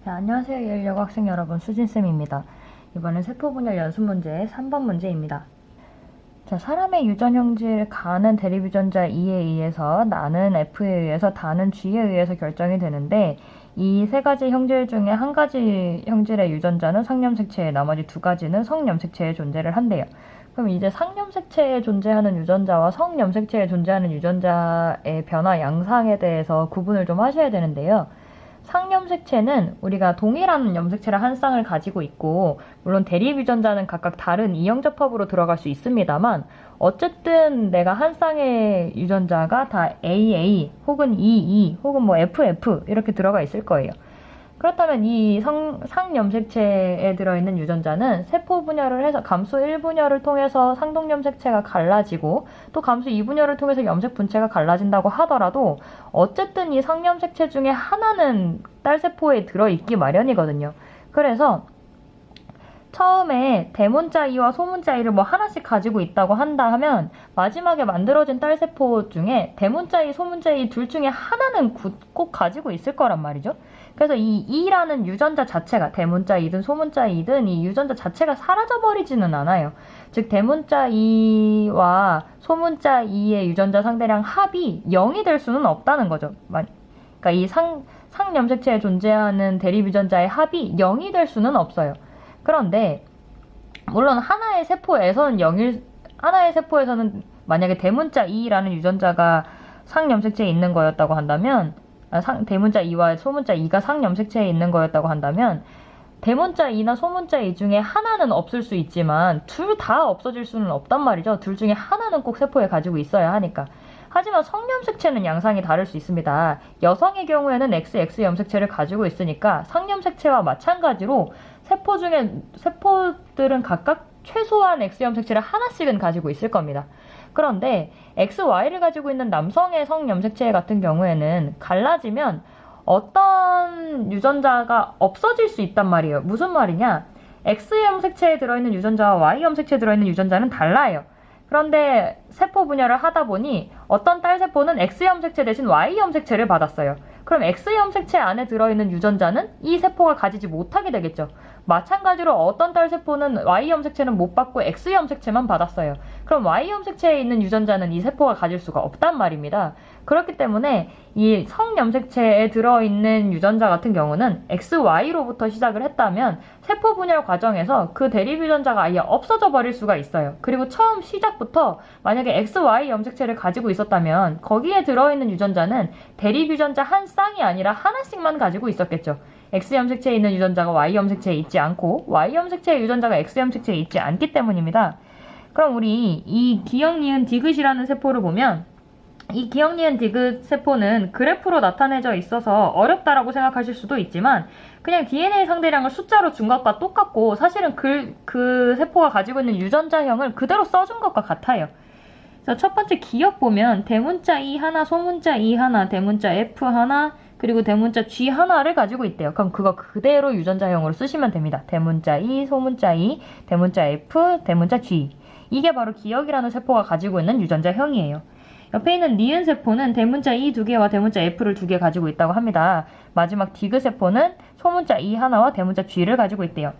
네, 안녕하세요. 16 학생 여러분, 수진쌤입니다. 이번엔 세포 분열 연습 문제의 3번 문제입니다. 자, 사람의 유전 형질 가는 대립 유전자 E에 의해서 나는 F에 의해서 다는 G에 의해서 결정이 되는데 이 세 가지 형질 중에 한 가지 형질의 유전자는 상염색체에 나머지 두 가지는 성염색체에 존재를 한대요. 그럼 이제 상염색체에 존재하는 유전자와 성염색체에 존재하는 유전자의 변화 양상에 대해서 구분을 좀 하셔야 되는데요. 상염색체는 우리가 동일한 염색체를 한 쌍을 가지고 있고 물론 대립 유전자는 각각 다른 이형접합으로 들어갈 수 있습니다만 어쨌든 내가 한 쌍의 유전자가 다 AA 혹은 EE 혹은 뭐 FF 이렇게 들어가 있을 거예요. 그렇다면 이 상염색체에 들어있는 유전자는 세포 분열을 해서 감수 1분열을 통해서 상동염색체가 갈라지고 또 감수 2분열을 통해서 염색 분체가 갈라진다고 하더라도 어쨌든 이 상염색체 중에 하나는 딸세포에 들어있기 마련이거든요. 그래서 처음에 대문자 E와 소문자 E를 뭐 하나씩 가지고 있다고 한다 하면 마지막에 만들어진 딸세포 중에 대문자 E, 소문자 E 둘 중에 하나는 꼭 가지고 있을 거란 말이죠. 그래서 이 E라는 유전자 자체가 대문자 E든 소문자 E든 이 유전자 자체가 사라져버리지는 않아요. 즉 대문자 E와 소문자 E의 유전자 상대량 합이 0이 될 수는 없다는 거죠. 그러니까 이 상염색체에 존재하는 대립 유전자의 합이 0이 될 수는 없어요. 그런데 물론 하나의 세포에서는 만약에 대문자 E라는 유전자가 상염색체에 있는 거였다고 한다면 대문자 E와 소문자 E가 상염색체에 있는 거였다고 한다면 대문자 E나 소문자 E 중에 하나는 없을 수 있지만 둘 다 없어질 수는 없단 말이죠. 둘 중에 하나는 꼭 세포에 가지고 있어야 하니까. 하지만 성염색체는 양상이 다를 수 있습니다. 여성의 경우에는 XX 염색체를 가지고 있으니까 상염색체와 마찬가지로 세포들은 각각 최소한 X염색체를 하나씩은 가지고 있을 겁니다. 그런데 XY를 가지고 있는 남성의 성염색체 같은 경우에는 갈라지면 어떤 유전자가 없어질 수 있단 말이에요. 무슨 말이냐? X염색체에 들어있는 유전자와 Y염색체에 들어있는 유전자는 달라요. 그런데 세포 분열을 하다 보니 어떤 딸세포는 X염색체 대신 Y염색체를 받았어요. 그럼 X염색체 안에 들어있는 유전자는 이 세포가 가지지 못하게 되겠죠. 마찬가지로 어떤 딸세포는 Y염색체는 못 받고 X염색체만 받았어요. 그럼 Y염색체에 있는 유전자는 이 세포가 가질 수가 없단 말입니다. 그렇기 때문에 이 성염색체에 들어있는 유전자 같은 경우는 XY로부터 시작을 했다면 세포 분열 과정에서 그 대립 유전자가 아예 없어져 버릴 수가 있어요. 그리고 처음 시작부터 만약에 XY 염색체를 가지고 있었다면 거기에 들어있는 유전자는 대립 유전자 한 쌍이 아니라 하나씩만 가지고 있었겠죠. X염색체에 있는 유전자가 Y염색체에 있지 않고 Y염색체의 유전자가 X염색체에 있지 않기 때문입니다. 그럼 우리 이 기역, 니은, 디귿이라는 세포를 보면 이 기역, 니은, 디귿 세포는 그래프로 나타내져 있어서 어렵다라고 생각하실 수도 있지만 그냥 DNA 상대량을 숫자로 준 것과 똑같고 사실은 그 세포가 가지고 있는 유전자형을 그대로 써준 것과 같아요. 그래서 첫 번째 기역 보면 대문자 E 하나, 소문자 E 하나, 대문자 F 하나, 그리고 대문자 G 하나를 가지고 있대요. 그럼 그거 그대로 유전자형으로 쓰시면 됩니다. 대문자 E, 소문자 E, 대문자 F, 대문자 G. 이게 바로 기역이라는 세포가 가지고 있는 유전자형이에요. 옆에 있는 니은 세포는 대문자 E 2개와 대문자 F를 2개 가지고 있다고 합니다. 마지막 디귿 세포는 소문자 E 하나와 대문자 G를 가지고 있대요.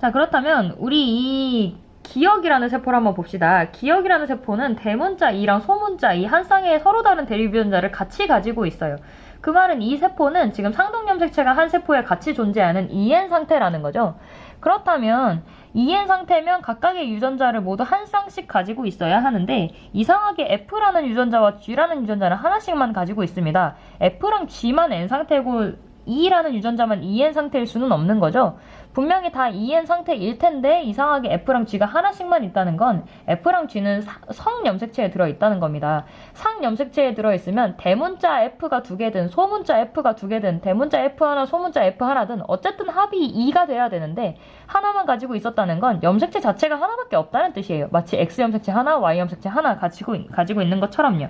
자, 그렇다면 우리 이 기역이라는 세포를 한번 봅시다. 기역이라는 세포는 대문자 E랑 소문자 E 한 쌍의 서로 다른 대립 유전자를 같이 가지고 있어요. 그 말은 이 세포는 지금 상동염색체가 한 세포에 같이 존재하는 EN 상태라는 거죠. 그렇다면 EN 상태면 각각의 유전자를 모두 한 쌍씩 가지고 있어야 하는데 이상하게 F라는 유전자와 G라는 유전자는 하나씩만 가지고 있습니다. F랑 G만 N 상태고 E라는 유전자만 EN 상태일 수는 없는 거죠. 분명히 다 EN 상태일 텐데 이상하게 F랑 G가 하나씩만 있다는 건 F랑 G는 성염색체에 들어있다는 겁니다. 상염색체에 들어있으면 대문자 F가 2개든 소문자 F가 2개든 대문자 F 하나 소문자 F 하나든 어쨌든 합이 2가 돼야 되는데 하나만 가지고 있었다는 건 염색체 자체가 하나밖에 없다는 뜻이에요. 마치 X염색체 하나, Y염색체 하나 가지고 있는 것처럼요.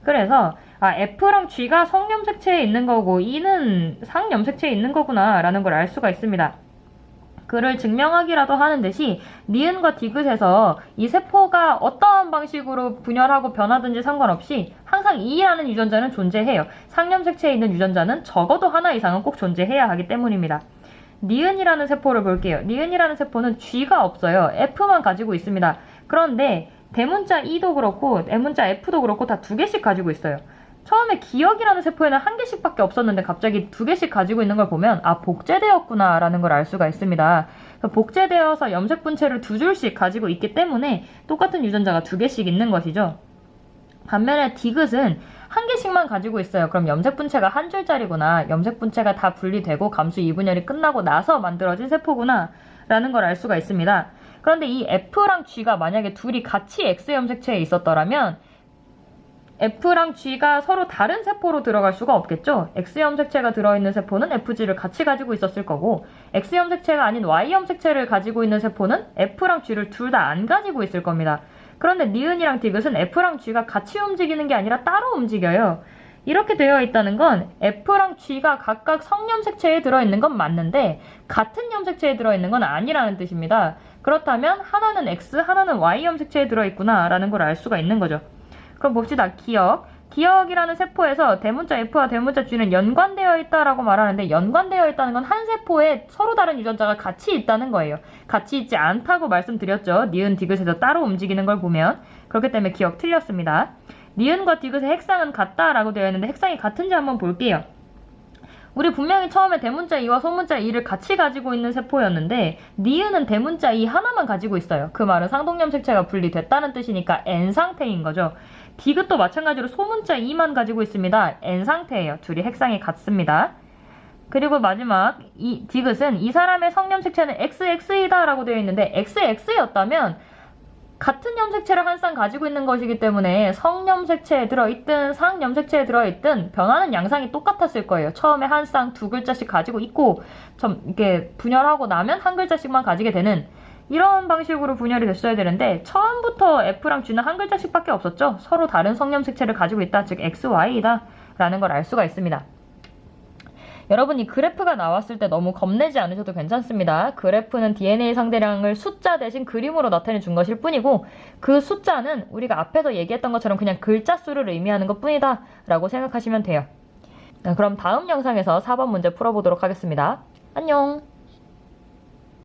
그래서 F랑 G가 성염색체에 있는 거고 E는 상염색체에 있는 거구나 라는 걸 알 수가 있습니다. 그를 증명하기라도 하는 듯이 니은과 디귿에서 이 세포가 어떠한 방식으로 분열하고 변하든지 상관없이 항상 2라는 유전자는 존재해요. 상염색체에 있는 유전자는 적어도 하나 이상은 꼭 존재해야 하기 때문입니다. 니은이라는 세포를 볼게요. 니은이라는 세포는 G가 없어요. F만 가지고 있습니다. 그런데 대문자 E도 그렇고 대문자 F도 그렇고 다 2개씩 가지고 있어요. 처음에 기억이라는 세포에는 1개씩밖에 없었는데 갑자기 2개씩 가지고 있는 걸 보면 아, 복제되었구나 라는 걸 알 수가 있습니다. 복제되어서 염색 분체를 2줄씩 가지고 있기 때문에 똑같은 유전자가 2개씩 있는 것이죠. 반면에 디귿은 1개씩만 가지고 있어요. 그럼 염색 분체가 1줄짜리구나, 염색 분체가 다 분리되고 감수 2분열이 끝나고 나서 만들어진 세포구나 라는 걸 알 수가 있습니다. 그런데 이 F랑 G가 만약에 둘이 같이 X 염색체에 있었더라면 F랑 G가 서로 다른 세포로 들어갈 수가 없겠죠. X 염색체가 들어있는 세포는 FG를 같이 가지고 있었을 거고 X 염색체가 아닌 Y 염색체를 가지고 있는 세포는 F랑 G를 둘 다 안 가지고 있을 겁니다. 그런데 니은이랑 디귿은 F랑 G가 같이 움직이는 게 아니라 따로 움직여요. 이렇게 되어 있다는 건 F랑 G가 각각 성염색체에 들어있는 건 맞는데 같은 염색체에 들어있는 건 아니라는 뜻입니다. 그렇다면 하나는 X, 하나는 Y 염색체에 들어있구나 라는 걸 알 수가 있는 거죠. 그럼 봅시다. 기억. 기억이라는 세포에서 대문자 F와 대문자 G는 연관되어 있다라고 말하는데 연관되어 있다는 건 한 세포에 서로 다른 유전자가 같이 있다는 거예요. 같이 있지 않다고 말씀드렸죠. 니은, 디귿에서 따로 움직이는 걸 보면. 그렇기 때문에 기억 틀렸습니다. 니은과 디귿의 핵상은 같다라고 되어 있는데 핵상이 같은지 한번 볼게요. 우리 분명히 처음에 대문자 2와 소문자 2를 같이 가지고 있는 세포였는데 니은은 대문자 2 하나만 가지고 있어요. 그 말은 상동염색체가 분리됐다는 뜻이니까 N 상태인 거죠. 디귿도 마찬가지로 소문자 2만 가지고 있습니다. N 상태예요. 둘이 핵상이 같습니다. 그리고 마지막 이 디귿은 이 사람의 성염색체는 XX이다 라고 되어 있는데 XX였다면 같은 염색체를 한 쌍 가지고 있는 것이기 때문에 성염색체에 들어있든 상염색체에 들어있든 변하는 양상이 똑같았을 거예요. 처음에 한 쌍 2글자씩 가지고 있고 이렇게 분열하고 나면 한 글자씩만 가지게 되는 이런 방식으로 분열이 됐어야 되는데 처음부터 F랑 G는 한 글자씩밖에 없었죠. 서로 다른 성염색체를 가지고 있다. 즉 XY이다 라는 걸 알 수가 있습니다. 여러분 이 그래프가 나왔을 때 너무 겁내지 않으셔도 괜찮습니다. 그래프는 DNA 상대량을 숫자 대신 그림으로 나타내 준 것일 뿐이고 그 숫자는 우리가 앞에서 얘기했던 것처럼 그냥 글자 수를 의미하는 것 뿐이다 라고 생각하시면 돼요. 그럼 다음 영상에서 4번 문제 풀어보도록 하겠습니다. 안녕.